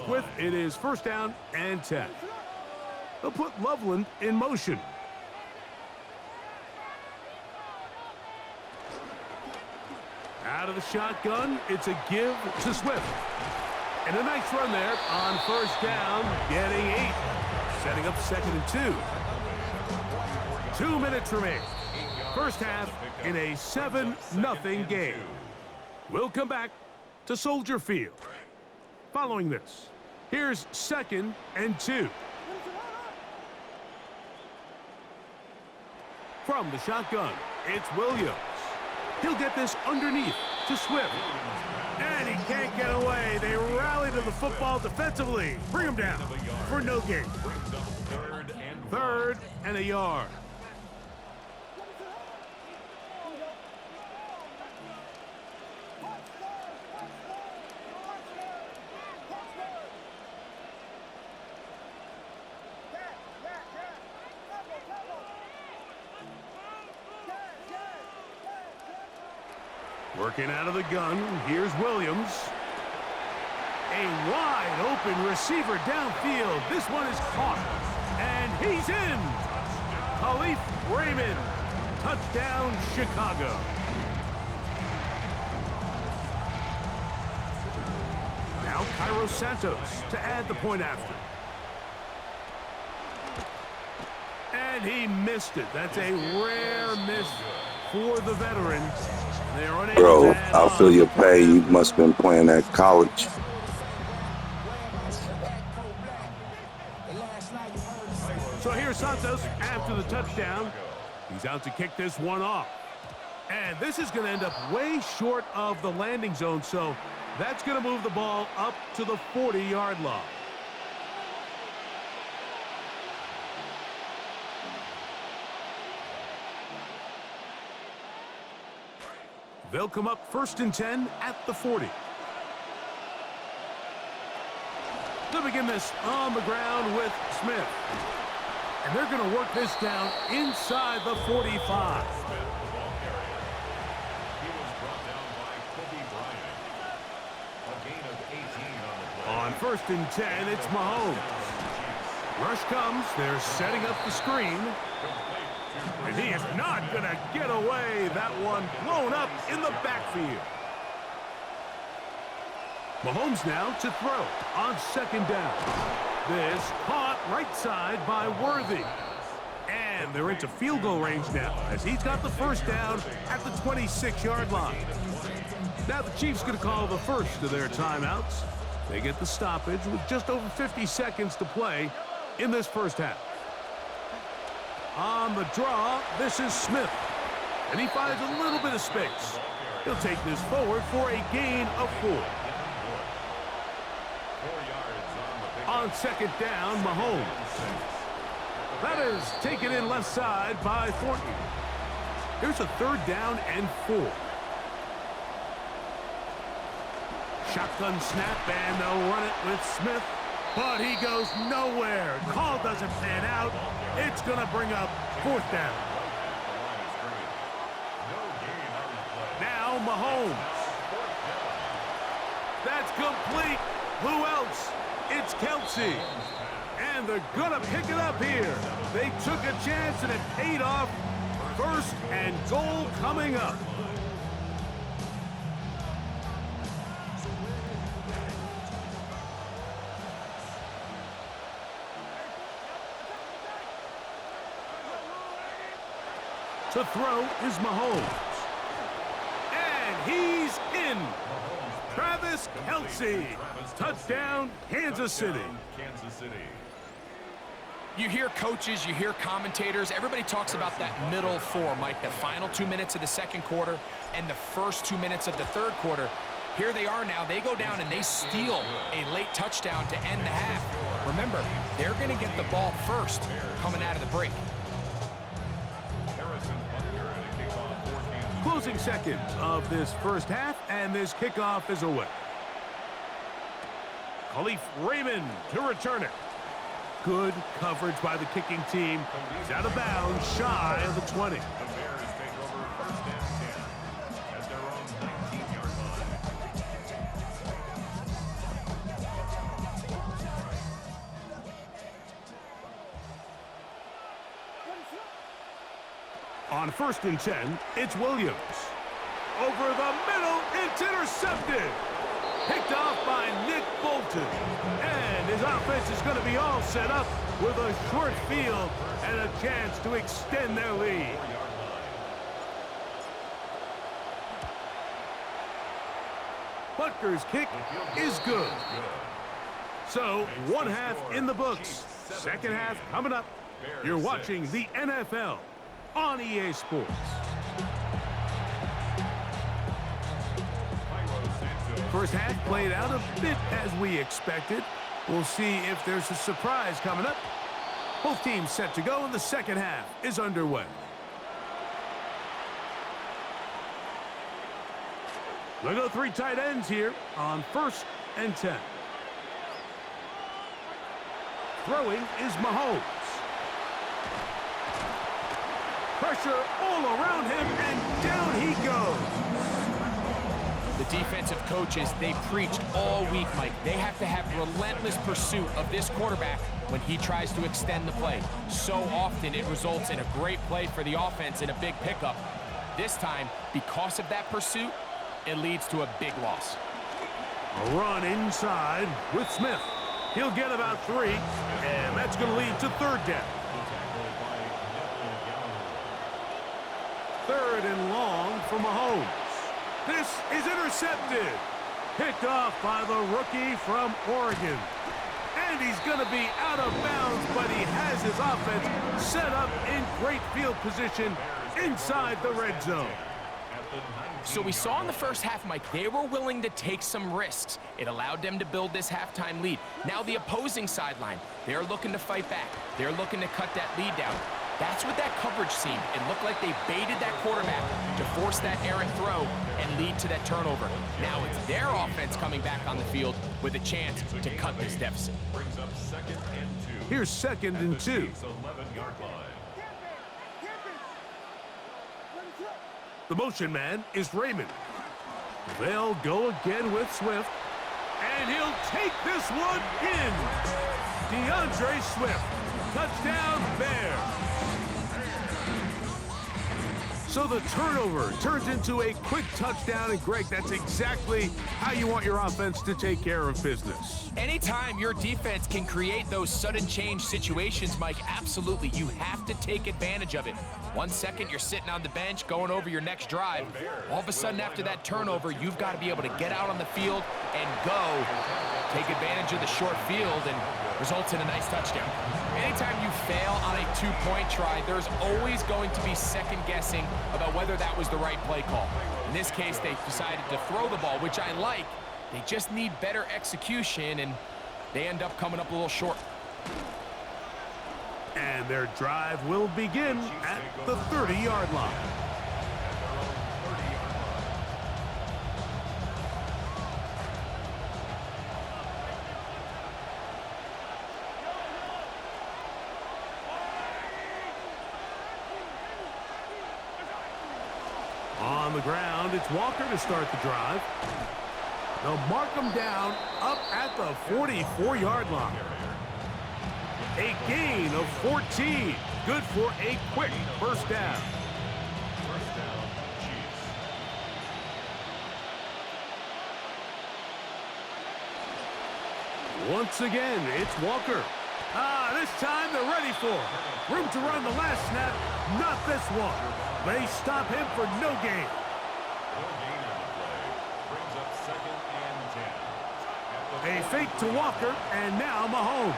with. It is first down and 10. They'll put Loveland in motion. Out of the shotgun, it's a give to Swift. And a nice run there on first down, getting 8. Setting up 2nd and 2. 2 minutes remain. First half in a 7-0 game. We'll come back to Soldier Field. Following this, here's 2nd and 2. From the shotgun, it's Williams. He'll get this underneath to Swift. And he can't get away. They rally to the football defensively. Bring him down for no gain. 3rd and a yard. Working out of the gun, here's Williams. A wide open receiver downfield. This one is caught, and he's in. Khalif Raymond, touchdown Chicago. Now Cairo Santos to add the point after. And he missed it. That's a rare miss for the veteran. Bro, I feel your pain. You must have been playing at college. So here's Santos after the touchdown. He's out to kick this one off. And this is going to end up way short of the landing zone, so that's going to move the ball up to the 40-yard line. They'll come up 1st and 10 at the 40. They'll begin this on the ground with Smith. And they're going to work this down inside the 45. On 1st and 10, it's Mahomes. Rush comes. They're setting up the screen. And he is not going to get away. That one blown up in the backfield. Mahomes now to throw on 2nd down. This caught right side by Worthy. And they're into field goal range now as he's got the first down at the 26-yard line. Now the Chiefs going to call the first of their timeouts. They get the stoppage with just over 50 seconds to play in this first half. On the draw, this is Smith. And he finds a little bit of space. He'll take this forward for a gain of 4. On 2nd down, Mahomes. That is taken in left side by Thornton. Here's a 3rd down and 4. Shotgun snap, and they'll run it with Smith. But he goes nowhere. Call doesn't pan out. It's going to bring up 4th down. Now Mahomes. That's complete. Who else? It's Kelsey. And they're going to pick it up here. They took a chance and it paid off. 1st and goal coming up. To throw is Mahomes. And he's in. Travis Kelce. Touchdown, Kansas City. You hear coaches, you hear commentators, everybody talks about that middle 4, Mike, the final 2 minutes of the 2nd quarter and the first 2 minutes of the 3rd quarter. Here they are now. They go down and they steal a late touchdown to end the half. Remember, they're going to get the ball first coming out of the break. Closing seconds of this first half, and this kickoff is away. Khalif Raymond to return it. Good coverage by the kicking team. He's out of bounds, shy of the 20. On 1st and 10, it's Williams. Over the middle, it's intercepted. Picked off by Nick Bolton. And his offense is going to be all set up with a short field and a chance to extend their lead. Butker's kick is good. So, one half in the books. Second half coming up. You're watching the NFL on EA Sports. First half played out a bit as we expected. We'll see if there's a surprise coming up. Both teams set to go, and the second half is underway. They go 3 tight ends here on 1st and 10. Throwing is Mahomes. Pressure all around him, and down he goes. The defensive coaches, they preached all week, Mike. They have to have relentless pursuit of this quarterback when he tries to extend the play. So often it results in a great play for the offense and a big pickup. This time, because of that pursuit, it leads to a big loss. A run inside with Smith. He'll get about 3, and that's going to lead to 3rd down. 3rd and long for Mahomes. This is intercepted. Picked off by the rookie from Oregon. And he's going to be out of bounds, but he has his offense set up in great field position inside the red zone. So we saw in the first half, Mike, they were willing to take some risks. It allowed them to build this halftime lead. Now the opposing sideline, they're looking to fight back. They're looking to cut that lead down. That's what that coverage seemed. It looked like they baited that quarterback to force that errant throw and lead to that turnover. Now it's their offense coming back on the field with a chance to cut this deficit. Here's 2nd and 2. The motion man is Raymond. They'll go again with Swift. And he'll take this one in. DeAndre Swift. Touchdown, Bears. So the turnover turns into a quick touchdown, and Greg, that's exactly how you want your offense to take care of business. Anytime your defense can create those sudden change situations, Mike, absolutely, you have to take advantage of it. 1 second, you're sitting on the bench going over your next drive. All of a sudden, after that turnover, you've got to be able to get out on the field and go. Take advantage of the short field and results in a nice touchdown. Anytime you fail on a 2-point try, there's always going to be second guessing about whether that was the right play call. In this case, they decided to throw the ball, which I like. They just need better execution, and they end up coming up a little short. And their drive will begin at the 30-yard line. On the ground, it's Walker to start the drive. They'll mark him down up at the 44-yard line. A gain of 14. Good for a quick first down. Once again, it's Walker. This time they're ready for it. Room to run the last snap. Not this one. They stop him for no gain. A fake to Walker, and now Mahomes.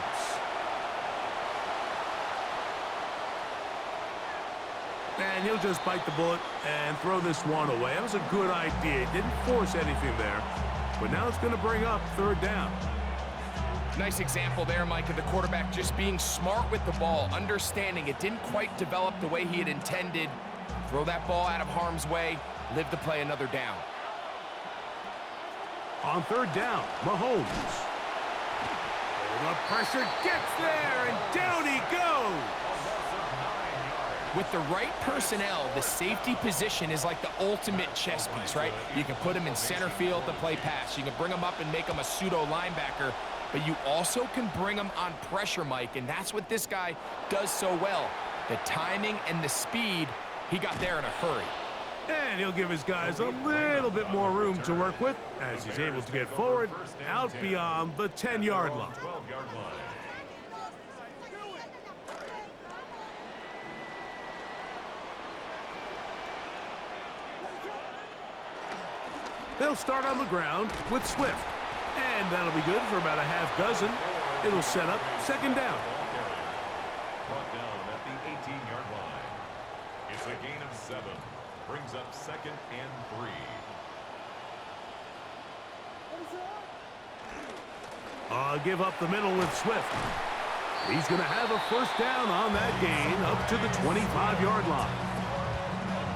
And he'll just bite the bullet and throw this one away. That was a good idea. Didn't force anything there. But now it's going to bring up 3rd down. Nice example there, Mike, of the quarterback just being smart with the ball, understanding it didn't quite develop the way he had intended. Throw that ball out of harm's way, live to play another down. On 3rd down, Mahomes. The pressure gets there, and down he goes. With the right personnel, the safety position is like the ultimate chess piece, right? You can put him in center field to play pass. You can bring him up and make him a pseudo linebacker, but you also can bring him on pressure, Mike, and that's what this guy does so well. The timing and the speed, He got there in a hurry. And he'll give his guys a little bit more room to work with as he's able to get forward out beyond the 10-yard line. They'll start on the ground with Swift. And that'll be good for about a half dozen. It'll set up second down. Brought down at the 18-yard line. It's a gain of 7. Brings up 2nd and 3. Give up the middle with Swift. He's going to have a first down on that gain up to the 25-yard line.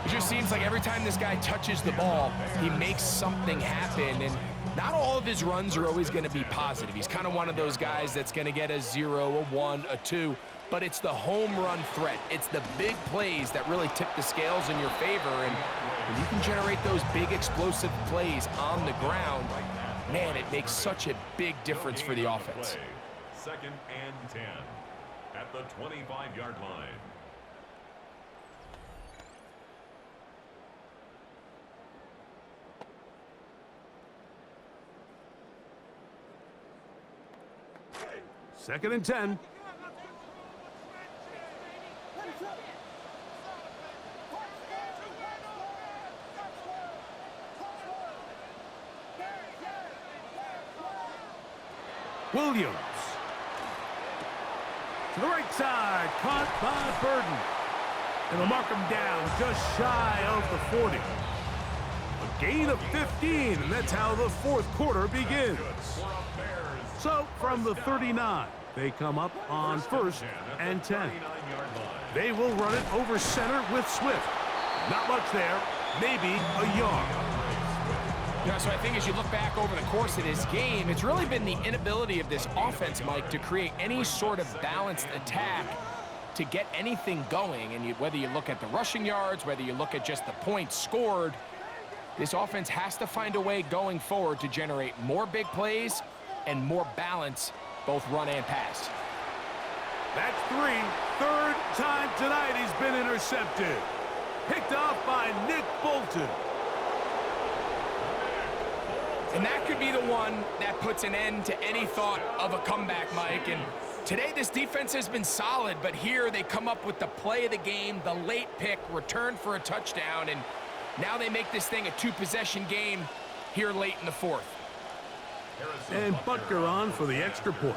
It just seems like every time this guy touches the ball, he makes something happen. And not all of his runs are always going to be positive. He's kind of one of those guys that's going to get a 0, a 1, a 2. But it's the home run threat. It's the big plays that really tip the scales in your favor. And when you can generate those big explosive plays on the ground, man, it makes such a big difference for the offense. 2nd and 10 at the 25-yard line. Second and 10. Williams. To the right side, caught by Burden. And they'll mark him down just shy of the 40. A gain of 15, and that's how the fourth quarter begins. So from the 39, they come up on 1st and 10. They will run it over center with Swift. Not much there, maybe a yard. Yeah, so I think as you look back over the course of this game, it's really been the inability of this offense, Mike, to create any sort of balanced attack to get anything going. And whether you look at the rushing yards, whether you look at just the points scored, this offense has to find a way going forward to generate more big plays and more balance, both run and pass. That's 3. Third time tonight he's been intercepted. Picked off by Nick Bolton. And that could be the one that puts an end to any thought of a comeback, Mike. And today this defense has been solid, but here they come up with the play of the game, the late pick, return for a touchdown, and now they make this thing a 2-possession game here late in the 4th. And Butker on for the extra point.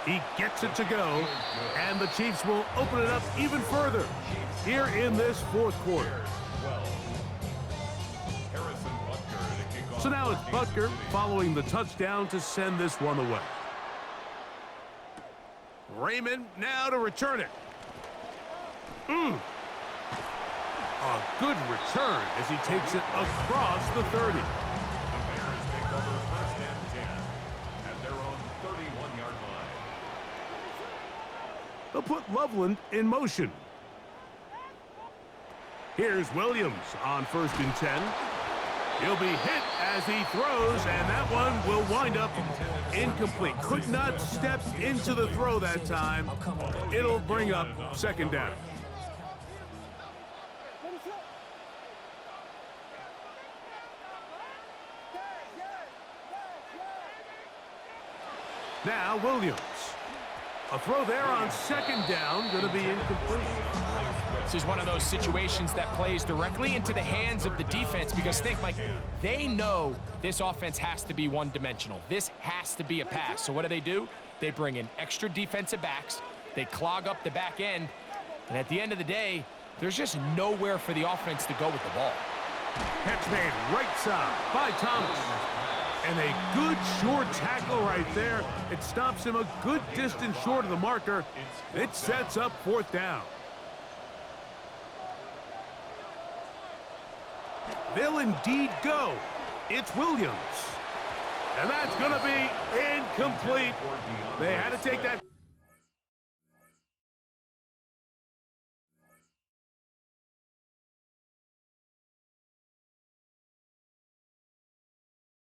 He gets it to go, and the Chiefs will open it up even further here in this fourth quarter. So now it's Butker following the touchdown to send this one away. Raymond now to return it. A good return as he takes it across the 30. The Bears take over 1st and 10 at their own 31-yard line. They'll put Loveland in motion. Here's Williams on 1st and 10. He'll be hit as he throws, and that one will wind up incomplete. Could not step into the throw that time. It'll bring up second down. Now Williams. A throw there on second down, going to be incomplete. This is one of those situations that plays directly into the hands of the defense because think, Mike, they know this offense has to be one-dimensional. This has to be a pass. So what do? They bring in extra defensive backs. They clog up the back end. And at the end of the day, there's just nowhere for the offense to go with the ball. Catch made right side by Thomas. And a good short tackle right there. It stops him a good distance short of the marker. It sets up 4th down. They'll indeed go. It's Williams. And that's going to be incomplete. They had to take that.